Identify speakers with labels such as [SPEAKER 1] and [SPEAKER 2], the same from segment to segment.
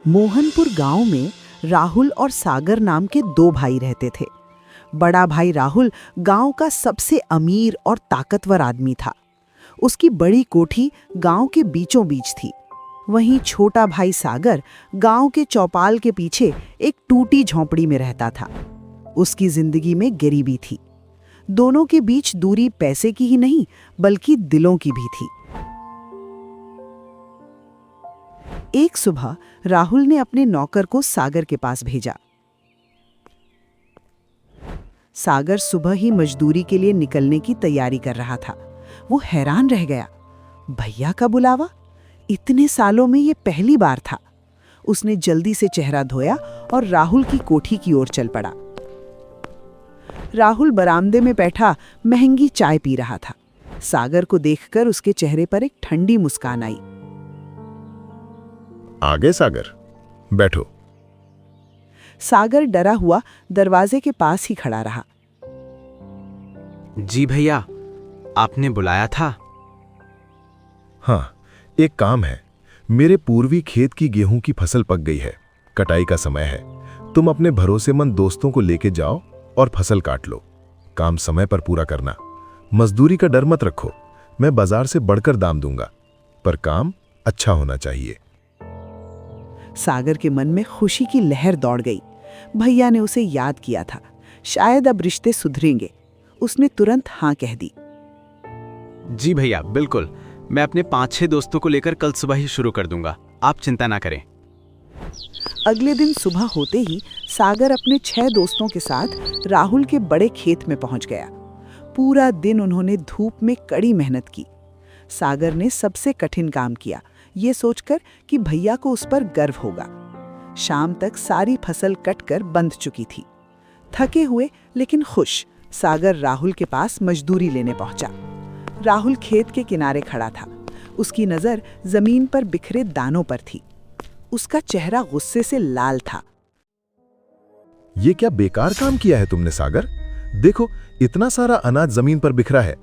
[SPEAKER 1] मोहनपुर गांव में राहुल और सागर नाम के दो भाई रहते थे। बड़ा भाई राहुल गांव का सबसे अमीर और ताकतवर आदमी था। उसकी बड़ी कोठी गांव के बीचों बीच थी। वहीं छोटा भाई सागर गांव के चौपाल के पीछे एक टूटी झोंपड़ी में रहता था। उसकी जिंदगी में गरीबी थी। दोनों के बीच दूरी पैसे की ही नहीं बल्कि दिलों की भी थी। एक सुबह राहुल ने अपने नौकर को सागर के पास भेजा। सागर सुबह ही मजदूरी के लिए निकलने की तैयारी कर रहा था। वो हैरान रह गया। भैया का बुलावा? इतने सालों में ये पहली बार था। उसने जल्दी से चेहरा धोया और राहुल की कोठी की ओर चल पड़ा। राहुल बरामदे में बैठा महंगी चाय पी रहा था। सागर को देखकर उसके चेहरे पर एक ठंडी मुस्कान आई।
[SPEAKER 2] आगे सागर, बैठो।
[SPEAKER 1] सागर डरा हुआ दरवाजे के पास ही खड़ा रहा।
[SPEAKER 3] जी भैया, आपने बुलाया था?
[SPEAKER 2] हाँ, एक काम है। मेरे पूर्वी खेत की गेहूं की फसल पक गई है। कटाई का समय है। तुम अपने भरोसेमंद दोस्तों को लेके जाओ और फसल काट लो। काम समय पर पूरा करना। मजदूरी का डर मत रखो। मैं बाजार से बढ़कर दाम दूंगा, पर काम अच्छा होना चाहिए।
[SPEAKER 1] सागर के मन में खुशी की लहर दौड़ गई। भैया ने उसे याद किया था। शायद अब रिश्ते सुधरेंगे। उसने तुरंत हाँ कह दी।
[SPEAKER 3] जी भैया, बिल्कुल। मैं अपने 5-6 दोस्तों को लेकर कल सुबह ही शुरू कर दूंगा। आप चिंता ना करें।
[SPEAKER 1] अगले दिन सुबह होते ही सागर अपने 6 दोस्तों के साथ राहुल के बड़े खेत में पहुंच गया। पूरा दिन उन्होंने धूप में कड़ी मेहनत की। सागर ने सबसे कठिन काम किया, ये सोचकर कि भैया को उस पर गर्व होगा। शाम तक सारी फसल कटकर बंध चुकी थी। थके हुए लेकिन खुश, सागर राहुल के पास मजदूरी लेने पहुंचा। राहुल खेत के किनारे खड़ा था। उसकी नजर जमीन पर बिखरे दानों पर थी। उसका चेहरा गुस्से से लाल था।
[SPEAKER 2] ये क्या बेकार काम किया है तुमने सागर? देखो, इतना सारा अनाज जमीन पर बिखरा है।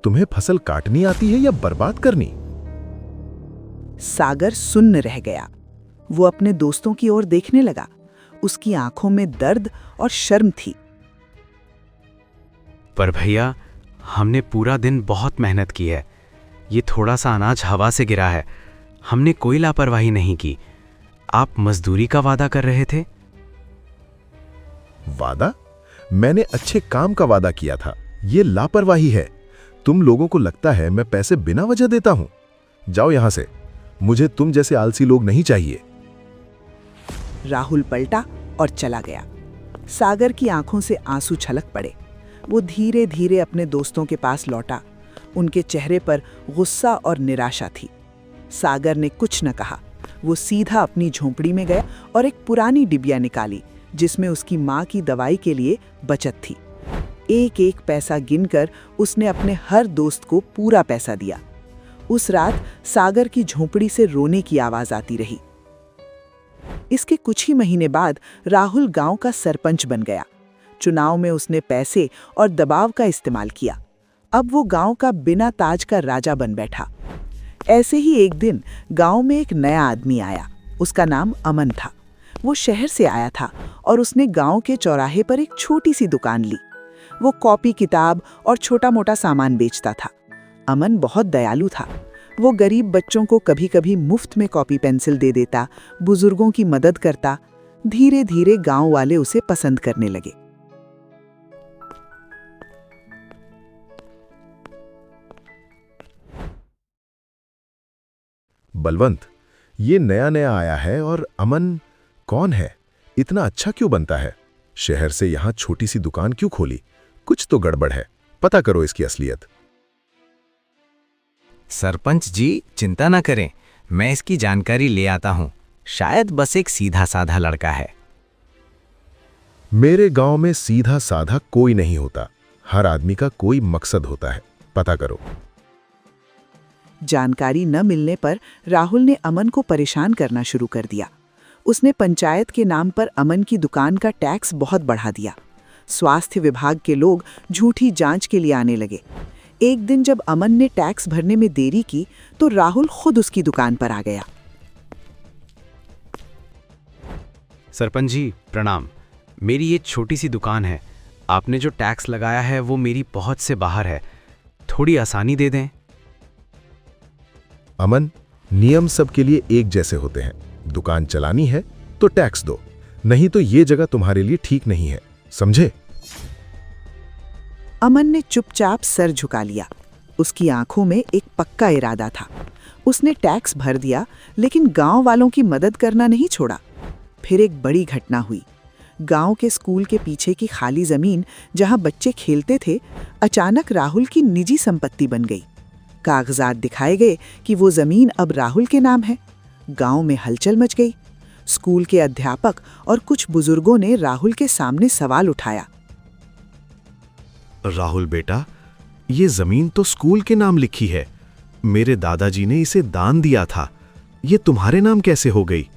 [SPEAKER 2] तुम्हें फसल काटनी आती है या बर्बाद करनी?
[SPEAKER 1] सागर सुन्न रह गया। वो अपने दोस्तों की ओर देखने लगा। उसकी आंखों में दर्द और शर्म थी।
[SPEAKER 3] पर भैया, हमने पूरा दिन बहुत मेहनत की है। ये थोड़ा सा अनाज हवा से गिरा है। हमने कोई लापरवाही नहीं की। आप मजदूरी का वादा कर रहे थे।
[SPEAKER 2] वादा? मैंने अच्छे काम का वादा किया था। ये लापरवाही है। तुम लोगों को लगता है मैं पैसे बिना वजह देता हूं। जाओ यहां से। मुझे तुम जैसे आलसी लोग नहीं चाहिए।
[SPEAKER 1] राहुल पलटा और चला गया। सागर की आंखों से आंसू छलक पड़े। वो धीरे धीरे अपने दोस्तों के पास लौटा। उनके चेहरे पर गुस्सा और निराशा थी। सागर ने कुछ न कहा। वो सीधा अपनी झोंपड़ी में गया और एक पुरानी डिबिया निकाली जिसमें उसकी माँ की दवाई के लिए बचत थी। एक एक पैसा गिनकर उसने अपने हर दोस्त को पूरा पैसा दिया। उस रात सागर की झोंपड़ी से रोने की आवाज आती रही। इसके कुछ ही महीने बाद राहुल गांव का सरपंच बन गया। चुनाव में उसने पैसे और दबाव का इस्तेमाल किया। अब वो गांव का बिना ताज का राजा बन बैठा। ऐसे ही एक दिन गांव में एक नया आदमी आया। उसका नाम अमन था। वो शहर से आया था और उसने गांव के चौराहे पर एक छोटी सी दुकान ली। वो कॉपी किताब और छोटा मोटा सामान बेचता था। अमन बहुत दयालु था। वो गरीब बच्चों को कभी कभी मुफ्त में कॉपी पेंसिल दे देता, बुजुर्गों की मदद करता। धीरे धीरे गांव वाले उसे पसंद करने लगे।
[SPEAKER 2] बलवंत, ये नया नया आया है और अमन कौन है? इतना अच्छा क्यों बनता है? शहर से यहां छोटी सी दुकान क्यों खोली? कुछ तो गड़बड़ है। पता करो इसकी असलियत।
[SPEAKER 4] सरपंच जी, चिंता ना करें। मैं इसकी जानकारी ले आता हूं। शायद बस एक सीधा साधा लड़का है।
[SPEAKER 2] मेरे गांव में सीधा साधा कोई नहीं होता। हर आदमी का कोई मकसद होता है। पता करो।
[SPEAKER 1] जानकारी न मिलने पर राहुल ने अमन को परेशान करना शुरू कर दिया। उसने पंचायत के नाम पर अमन की दुकान का टैक्स बहुत बढ़ा दिया। स्वास्थ्य विभाग के लोग झूठी जांच के लिए आने लगे। एक दिन जब अमन ने टैक्स भरने में देरी की तो राहुल खुद उसकी दुकान पर आ गया।
[SPEAKER 3] सरपंच जी प्रणाम। मेरी ये छोटी सी दुकान है, आपने जो टैक्स लगाया है वो मेरी पहुंच से बाहर है, थोड़ी आसानी दे दें।
[SPEAKER 2] अमन, नियम सबके लिए एक जैसे होते हैं। दुकान चलानी है तो टैक्स दो, नहीं तो ये जगह तुम्हारे लिए ठीक नहीं है, समझे?
[SPEAKER 1] अमन ने चुपचाप सर झुका लिया। उसकी आंखों में एक पक्का इरादा था। उसने टैक्स भर दिया, लेकिन गांव वालों की मदद करना नहीं छोड़ा। फिर एक बड़ी घटना हुई। गांव के स्कूल के पीछे की खाली जमीन, जहां बच्चे खेलते थे, अचानक राहुल की निजी संपत्ति बन गई। कागजात दिखाए गए कि वो जमीन अब राहुल के नाम है। गांव में हलचल मच गई। स्कूल के अध्यापक और कुछ बुजुर्गों ने राहुल के सामने सवाल उठाया।
[SPEAKER 2] राहुल बेटा, ये जमीन तो स्कूल के नाम लिखी है। मेरे दादाजी ने इसे दान दिया था, ये तुम्हारे नाम कैसे हो गई?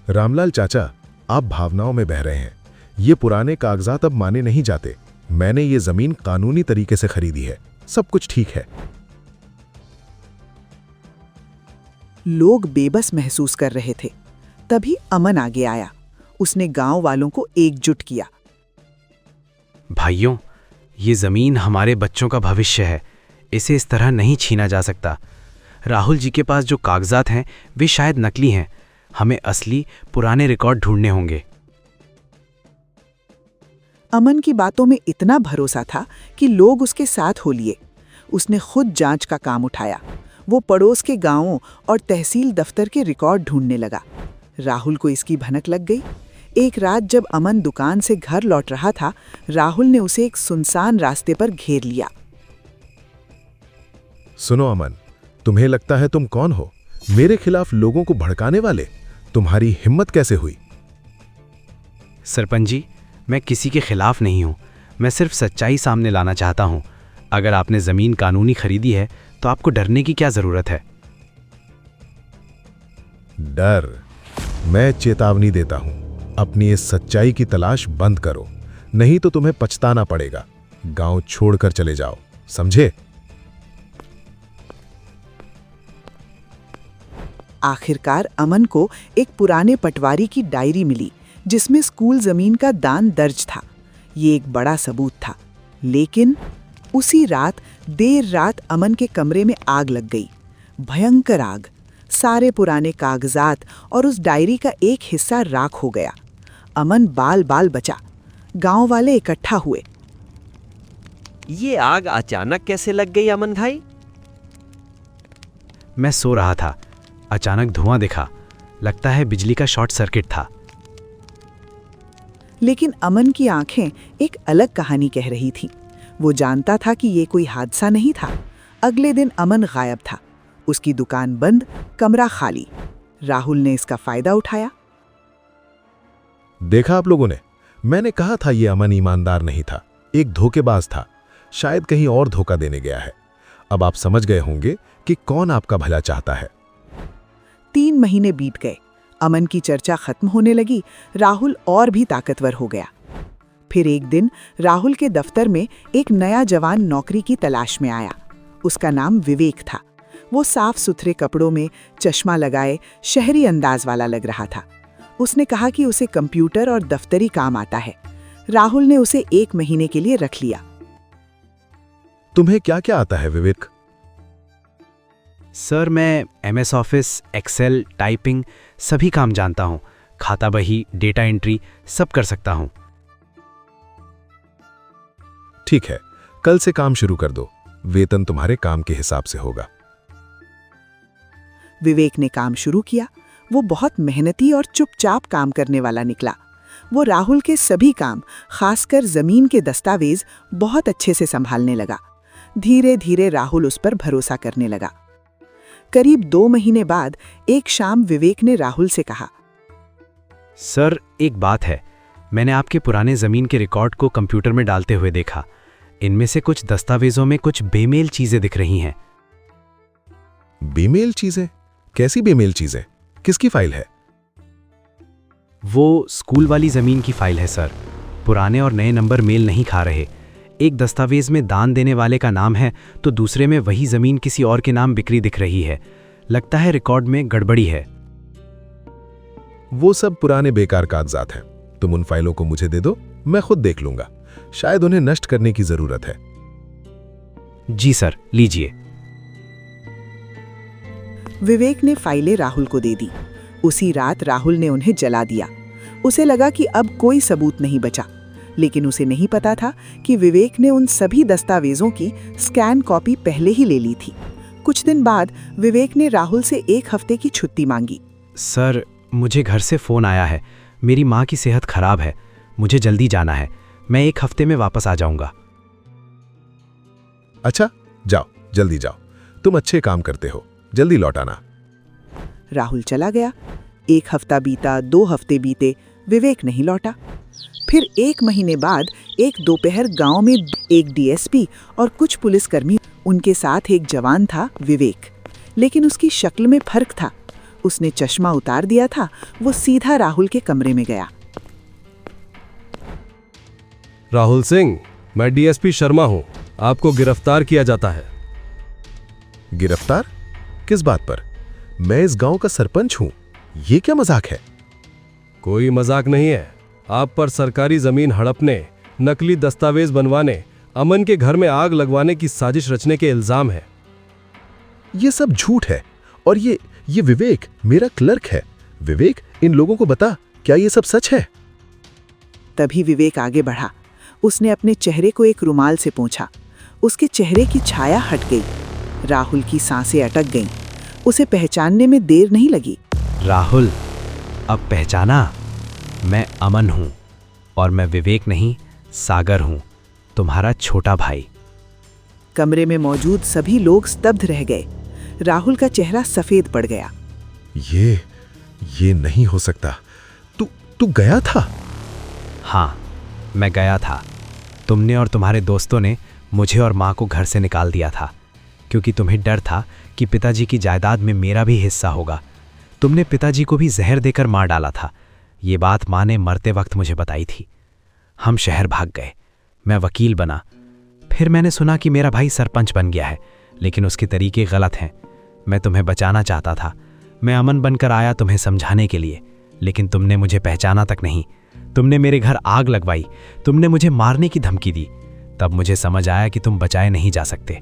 [SPEAKER 2] रामलाल चाचा, आप भावनाओं में बह रहे हैं। ये पुराने कागजात अब माने नहीं जाते। मैंने ये जमीन कानूनी तरीके से खरीदी है, सब कुछ ठीक है।
[SPEAKER 1] लोग बेबस महसूस कर रहे थे। तभी अमन आगे आया। उसने गांव वालों को एकजुट किया।
[SPEAKER 3] भाइयों, ये जमीन हमारे बच्चों का भविष्य है, इसे इस तरह नहीं छीना जा सकता। राहुल जी के पास जो कागजात हैं वे शायद नकली हैं, हमें असली पुराने रिकॉर्ड ढूंढने होंगे।
[SPEAKER 1] अमन की बातों में इतना भरोसा था कि लोग उसके साथ हो लिए। उसने खुद जांच का काम उठाया। वो पड़ोस के गांवों और तहसील दफ्तर के रिकॉर्ड ढूंढने लगा। राहुल को इसकी भनक लग गई। एक रात जब अमन दुकान से घर लौट रहा था, राहुल ने उसे एक सुनसान रास्ते पर घेर लिया।
[SPEAKER 2] सुनो अमन, तुम्हें लगता है तुम कौन हो? मेरे खिलाफ लोगों को भड़काने वाले? तुम्हारी हिम्मत कैसे हुई?
[SPEAKER 3] सरपंच जी, मैं किसी के खिलाफ नहीं हूं, मैं सिर्फ सच्चाई सामने लाना चाहता हूं। अगर आपने जमीन कानूनी खरीदी है तो आपको डरने की क्या जरूरत है?
[SPEAKER 2] डर? मैं चेतावनी देता हूं, अपनी इस सच्चाई की तलाश बंद करो, नहीं तो तुम्हें पछताना पड़ेगा। गांव छोड़कर चले जाओ, समझे?
[SPEAKER 1] आखिरकार अमन को एक पुराने पटवारी की डायरी मिली, जिसमें स्कूल जमीन का दान दर्ज था। ये एक बड़ा सबूत था। लेकिन उसी रात देर रात अमन के कमरे में आग लग गई। भयंकर आग। सारे पुराने कागजात और उस डायरी का एक हिस्सा राख हो गया। अमन बाल बाल बचा। गांव वाले इकट्ठा हुए।
[SPEAKER 5] ये आग अचानक कैसे लग गई अमन भाई?
[SPEAKER 3] मैं सो रहा था, अचानक धुआं दिखा। लगता है बिजली का शॉर्ट सर्किट था।
[SPEAKER 1] लेकिन अमन की आंखें एक अलग कहानी कह रही थीं। वो जानता था कि ये कोई हादसा नहीं था। अगले दिन अमन गायब था। उसकी दुकान बंद, कमरा खाली। राहुल ने इसका फायदा उठाया।
[SPEAKER 2] देखा आप लोगों ने, मैंने कहा था ये अमन ईमानदार नहीं था, एक धोखेबाज था। शायद कहीं और धोखा देने गया है। अब आप समझ गए होंगे कि कौन आपका भला चाहता है।
[SPEAKER 1] 3 महीने बीत गए। अमन की चर्चा खत्म होने लगी। राहुल और भी ताकतवर हो गया। फिर एक दिन राहुल के दफ्तर में एक नया जवान नौकरी की तलाश में आया। उसका नाम विवेक था। वो साफ सुथरे कपड़ों में, चश्मा लगाए, शहरी अंदाज वाला लग रहा था। उसने कहा कि उसे कंप्यूटर और दफ्तरी काम आता है। राहुल ने उसे 1 महीने के लिए रख लिया।
[SPEAKER 2] तुम्हें क्या क्या आता है विवेक?
[SPEAKER 3] सर, मैं MS ऑफिस, एक्सेल, टाइपिंग सभी काम जानता हूं। खाता बही, डेटा एंट्री सब कर सकता हूं।
[SPEAKER 2] ठीक है, कल से काम शुरू कर दो। वेतन तुम्हारे काम के हिसाब से होगा।
[SPEAKER 1] विवेक ने काम शुरू किया। वो बहुत मेहनती और चुपचाप काम करने वाला निकला। वो राहुल के सभी काम, खासकर जमीन के दस्तावेज, बहुत अच्छे से संभालने लगा। धीरे धीरे राहुल उस पर भरोसा करने लगा। करीब 2 महीने बाद एक शाम विवेक ने राहुल से कहा,
[SPEAKER 3] सर, एक बात है, मैंने आपके पुराने जमीन के रिकॉर्ड को कंप्यूटर में डालते हुए देखा। इनमें से कुछ दस्तावेजों में कुछ बेमेल चीजें दिख रही हैं।
[SPEAKER 2] बेमेल चीजें? कैसी बेमेल चीजें? किसकी फाइल है?
[SPEAKER 3] वो स्कूल वाली जमीन की फाइल है सर। पुराने और नए नंबर मेल नहीं खा रहे। एक दस्तावेज में दान देने वाले का नाम है तो दूसरे में वही जमीन किसी और के नाम बिक्री दिख रही है। लगता है रिकॉर्ड में गड़बड़ी है।
[SPEAKER 2] वो सब पुराने बेकार कागजात हैं। तुम उन फाइलों को मुझे दे दो, मैं खुद देख लूंगा। शायद उन्हें नष्ट करने की जरूरत है।
[SPEAKER 3] जी सर, लीजिए।
[SPEAKER 1] विवेक ने फाइलें राहुल को दे दी। उसी रात राहुल ने उन्हें जला दिया। उसे लगा कि अब कोई सबूत नहीं बचा, लेकिन उसे नहीं पता था कि विवेक ने उन सभी दस्तावेजों की स्कैन कॉपी पहले ही ले ली थी। कुछ दिन बाद विवेक ने राहुल से 1 हफ्ते की छुट्टी मांगी।
[SPEAKER 3] सर, मुझे घर से फ़ोन आया है। मेरी माँ की सेहत खराब है, मुझे जल्दी जाना है। मैं 1 हफ्ते में वापस आ जाऊंगा।
[SPEAKER 2] अच्छा, जाओ, जल्दी जाओ। तुम अच्छे काम करते हो, जल्दी लौट आना।
[SPEAKER 1] राहुल चला गया। 1 हफ्ता बीता, 2 हफ्ते बीते, विवेक नहीं लौटा। फिर 1 महीने बाद एक दोपहर गांव में एक डीएसपी और कुछ पुलिसकर्मी, उनके साथ एक जवान था विवेक, लेकिन उसकी शक्ल में फर्क था। उसने चश्मा उतार दिया था। वो सीधा राहुल के कमरे में गया।
[SPEAKER 6] राहुल सिंह, मैं डीएसपी शर्मा हूं। आपको गिरफ्तार किया जाता है।
[SPEAKER 2] गिरफ्तार? किस बात पर? मैं इस गांव का सरपंच हूं। ये क्या मजाक है?
[SPEAKER 6] कोई मजाक नहीं है। आप पर सरकारी जमीन हड़पने, नकली दस्तावेज बनवाने, अमन के घर में आग लगवाने की साजिश रचने के इल्जाम है।
[SPEAKER 2] ये सब झूठ है। और ये विवेक मेरा क्लर्क है। विवेक, इन लोगों को बता, क्या ये सब सच है?
[SPEAKER 1] तभी विवेक आगे बढ़ा। उसने अपने चेहरे को एक रुमाल से पोंछा। उसके चेहरे की छाया हट गई। राहुल की सांसें अटक गईं। उसे पहचानने में देर नहीं लगी।
[SPEAKER 3] राहुल, अब पहचाना? मैं अमन हूँ और मैं विवेक नहीं, सागर हूँ, तुम्हारा छोटा भाई।
[SPEAKER 1] कमरे में मौजूद सभी लोग स्तब्ध रह गए। राहुल का चेहरा सफेद पड़ गया।
[SPEAKER 2] ये नहीं हो सकता। तू गया था?
[SPEAKER 3] हाँ, मैं गया था। तुमने और तुम्हारे दोस्तों ने मुझे और माँ को घर से निकाल दिया था, क्योंकि तुम्हें डर था कि पिताजी की जायदाद में मेरा भी हिस्सा होगा। तुमने पिताजी को भी जहर देकर मार डाला था। ये बात माँ ने मरते वक्त मुझे बताई थी। हम शहर भाग गए। मैं वकील बना। फिर मैंने सुना कि मेरा भाई सरपंच बन गया है, लेकिन उसके तरीके गलत हैं। मैं तुम्हें बचाना चाहता था। मैं अमन बनकर आया तुम्हें समझाने के लिए, लेकिन तुमने मुझे पहचाना तक नहीं। तुमने मेरे घर आग लगवाई। तुमने मुझे मारने की धमकी दी। तब मुझे समझ आया कि तुम बचाए नहीं जा सकते।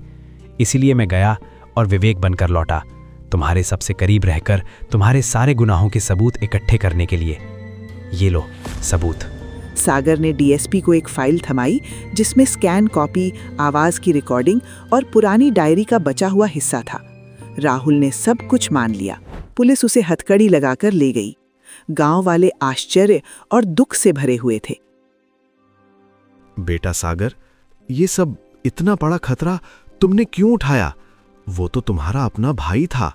[SPEAKER 3] इसीलिए मैं गया और विवेक बनकर लौटा, तुम्हारे सबसे करीब रहकर तुम्हारे सारे गुनाहों के सबूत इकट्ठे करने के लिए। ये लो सबूत।
[SPEAKER 1] सागर ने डीएसपी को एक फाइल थमाई जिसमें स्कैन कॉपी, आवाज की रिकॉर्डिंग और पुरानी डायरी का बचा हुआ हिस्सा था। राहुल ने सब कुछ मान लिया। पुलिस उसे हथकड़ी लगाकर ले गई। गांव वाले आश्चर्य और दुख से भरे हुए थे।
[SPEAKER 2] बेटा सागर, ये सब इतना बड़ा खतरा तुमने क्यों उठाया? वो तो तुम्हारा अपना भाई था।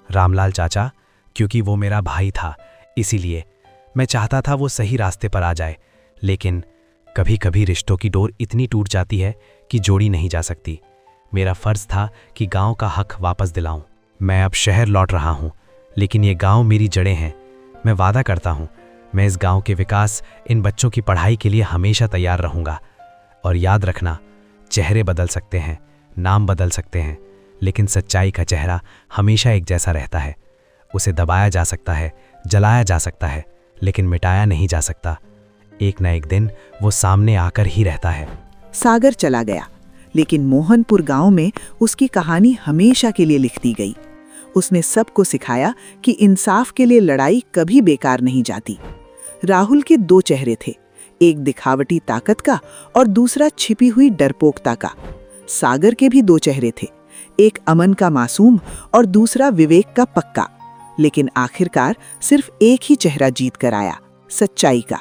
[SPEAKER 3] रामलाल चाचा, क्योंकि वो मेरा भाई था, इसीलिए मैं चाहता था वो सही रास्ते पर आ जाए। लेकिन कभी कभी रिश्तों की डोर इतनी टूट जाती है कि जोड़ी नहीं जा सकती। मेरा फर्ज था कि गांव का हक वापस दिलाऊं। मैं अब शहर लौट रहा हूं, लेकिन ये गांव मेरी जड़ें हैं। मैं वादा करता हूं, मैं इस गांव के विकास, इन बच्चों की पढ़ाई के लिए हमेशा तैयार रहूंगा। और याद रखना, चेहरे बदल सकते हैं, नाम बदल सकते हैं, लेकिन सच्चाई का चेहरा हमेशा एक जैसा रहता है। उसे दबाया जा सकता है, जलाया जा सकता है, लेकिन मिटाया नहीं जा सकता। एक न एक दिन वो सामने आकर ही रहता है।
[SPEAKER 1] सागर चला गया, लेकिन मोहनपुर गांव में उसकी कहानी हमेशा के लिए लिख दी गई। उसने सबको सिखाया कि इंसाफ के लिए लड़ाई कभी बेकार नहीं जाती। राहुल के 2 चेहरे थे, एक दिखावटी ताकत का और दूसरा छिपी हुई डरपोकता का। सागर के भी 2 चेहरे थे, एक अमन का मासूम और दूसरा विवेक का पक्का। लेकिन आखिरकार सिर्फ एक ही चेहरा जीत कर आया, सच्चाई का।